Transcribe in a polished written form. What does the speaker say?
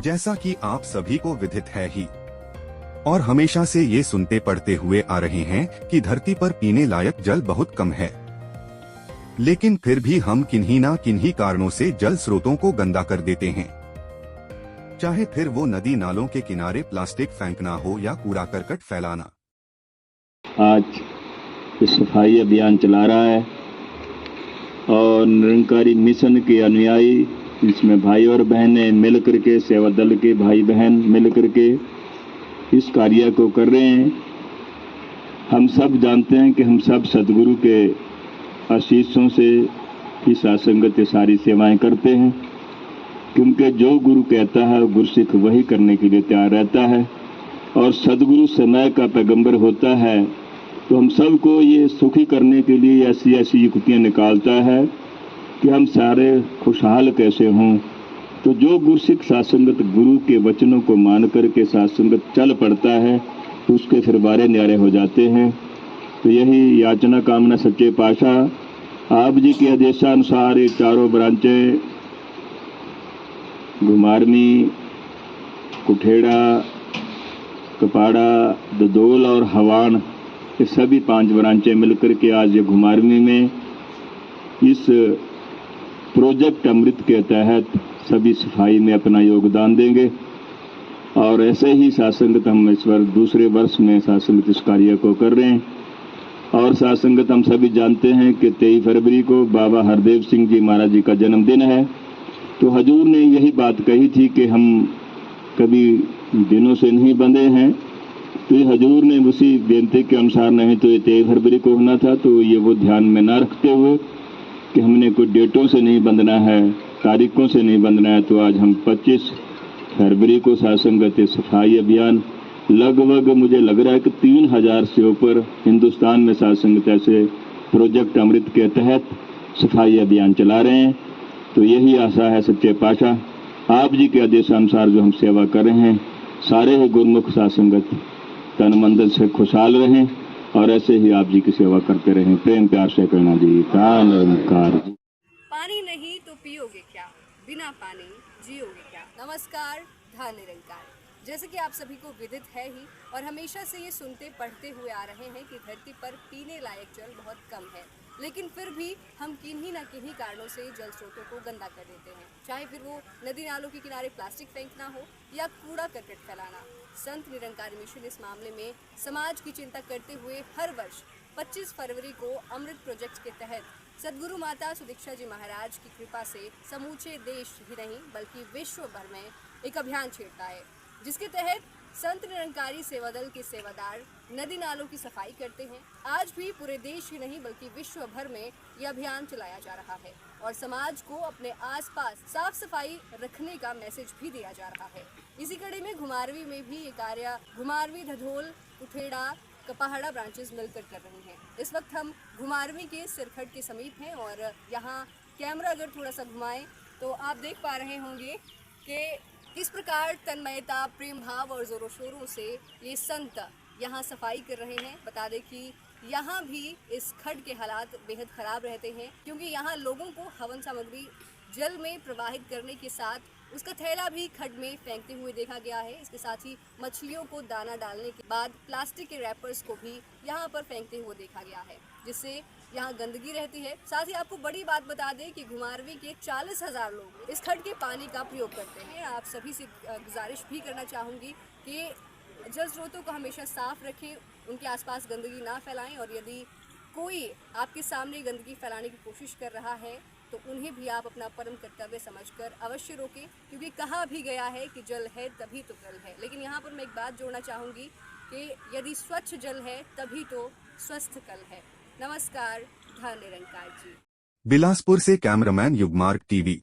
जैसा कि आप सभी को विदित है ही और हमेशा से ये सुनते पढ़ते हुए आ रहे हैं कि धरती पर पीने लायक जल बहुत कम है, लेकिन फिर भी हम किन्हीं ना किन्हीं कारणों से जल स्रोतों को गंदा कर देते हैं। चाहे फिर वो नदी नालों के किनारे प्लास्टिक फेंकना हो या कूड़ा करकट फैलाना। आज सफाई अभियान चला रहा है और निरंकारी मिशन के अनुयायी इसमें भाई और बहनें मिल करके, सेवा दल के भाई बहन मिल करके इस कार्य को कर रहे हैं। हम सब जानते हैं कि हम सब सदगुरु के आशीषों से इस असंगत सारी सेवाएं करते हैं, क्योंकि जो गुरु कहता है गुरसिख वही करने के लिए तैयार रहता है। और सदगुरु समय का पैगंबर होता है, तो हम सबको ये सुखी करने के लिए ऐसी ऐसी युक्तियाँ निकालता है कि हम सारे खुशहाल कैसे हों। तो जो गुरसिख सासंगत गुरु के वचनों को मान करके सासंगत चल पड़ता है, तो उसके फिर बारे न्यारे हो जाते हैं। तो यही याचना कामना सच्चे पातशाह आप जी के आदेशानुसार ये चारों ब्रांचें घुमारवी, कुठेड़ा, कपाड़ा, ददोल और हवान, ये सभी 5 ब्रांचें मिलकर के आज ये घुमारवी में इस प्रोजेक्ट अमृत के तहत सभी सफाई में अपना योगदान देंगे। और ऐसे ही सासंगत हम इस बार दूसरे वर्ष में सासंगत इस कार्य को कर रहे हैं। और सासंगत हम सभी जानते हैं कि 23 फरवरी को बाबा हरदेव सिंह जी महाराज जी का जन्मदिन है। तो हजूर ने यही बात कही थी कि हम कभी दिनों से नहीं बंधे हैं, तो ये हजूर ने उसी बेनती के अनुसार, नहीं तो ये 23 फरवरी को होना था, तो ये वो ध्यान में ना रखते हुए कि हमने कोई डेटों से नहीं बंधना है, तारीखों से नहीं बंधना है, तो आज हम 25 फरवरी को सासंगत सफाई अभियान लगभग मुझे लग रहा है कि 3000 से ऊपर हिंदुस्तान में सासंगत ऐसे प्रोजेक्ट अमृत के तहत सफाई अभियान चला रहे हैं। तो यही आशा है सच्चे पातशाह आप जी के आदेशानुसार जो हम सेवा कर रहे हैं, सारे ही गुरमुख सासंगत तन मन से खुशहाल रहें और ऐसे ही आप जी की सेवा करते रहें। प्रेम प्यार से करना जी। नमस्कार। पानी नहीं तो पियोगे क्या, बिना पानी जियोगे क्या। नमस्कार, धन निरंकार। जैसे कि आप सभी को विदित है ही और हमेशा से ये सुनते पढ़ते हुए आ रहे हैं कि धरती पर पीने लायक जल बहुत कम है, लेकिन फिर भी हम किन्हीं ना किन्हीं कारणों से जल स्रोतों को गंदा कर देते हैं। चाहे फिर वो नदी नालों के किनारे प्लास्टिक फेंकना हो या कूड़ा करकट फैलाना। संत निरंकारी मिशन इस मामले में समाज की चिंता करते हुए हर वर्ष 25 फरवरी को अमृत प्रोजेक्ट के तहत सदगुरु माता सुदीक्षा जी महाराज की कृपा से समूचे देश ही नहीं बल्कि विश्व भर में एक अभियान छेड़ता है, जिसके तहत संत निरंकारी सेवा दल के सेवादार नदी नालों की सफाई करते हैं। आज भी पूरे देश ही नहीं बल्कि विश्व भर में यह अभियान चलाया जा रहा है और समाज को अपने आसपास साफ सफाई रखने का मैसेज भी दिया जा रहा है। इसी कड़ी में घुमारवी में भी ये कार्य घुमारवी, धधोल, कुठेड़ा, कपाहड़ा ब्रांचेस मिलकर कर रही हैं। इस वक्त हम घुमारवी के सिरखट के समीप हैं और यहाँ कैमरा अगर थोड़ा सा घुमाएं तो आप देख पा रहे होंगे कि किस प्रकार तन्मयता, प्रेम भाव और जोरों शोरों से ये संत यहाँ सफाई कर रहे हैं। बता दें कि यहाँ भी इस खड्ड के हालात बेहद ख़राब रहते हैं, क्योंकि यहाँ लोगों को हवन सामग्री जल में प्रवाहित करने के साथ उसका थैला भी खड्ड में फेंकते हुए देखा गया है। इसके साथ ही मछलियों को दाना डालने के बाद प्लास्टिक के रैपर्स को भी यहाँ पर फेंकते हुए देखा गया है, जिससे यहाँ गंदगी रहती है। साथ ही आपको बड़ी बात बता दें कि घुमारवी के 40,000 लोग इस खड्ड के पानी का प्रयोग करते हैं। आप सभी से गुजारिश भी करना चाहूँगी कि जल स्रोतों को हमेशा साफ रखें, उनके आसपास गंदगी ना फैलाएं और यदि कोई आपके सामने गंदगी फैलाने की कोशिश कर रहा है तो उन्हें भी आप अपना परम कर्तव्य समझकर अवश्य रोकें, क्योंकि कहा भी गया है कि जल है तभी तो कल है। लेकिन यहाँ पर मैं एक बात जोड़ना चाहूँगी कि यदि स्वच्छ जल है तभी तो स्वस्थ कल है। नमस्कार, धन निरंकार जी। बिलासपुर से कैमरामैन युगमार्ग टीवी।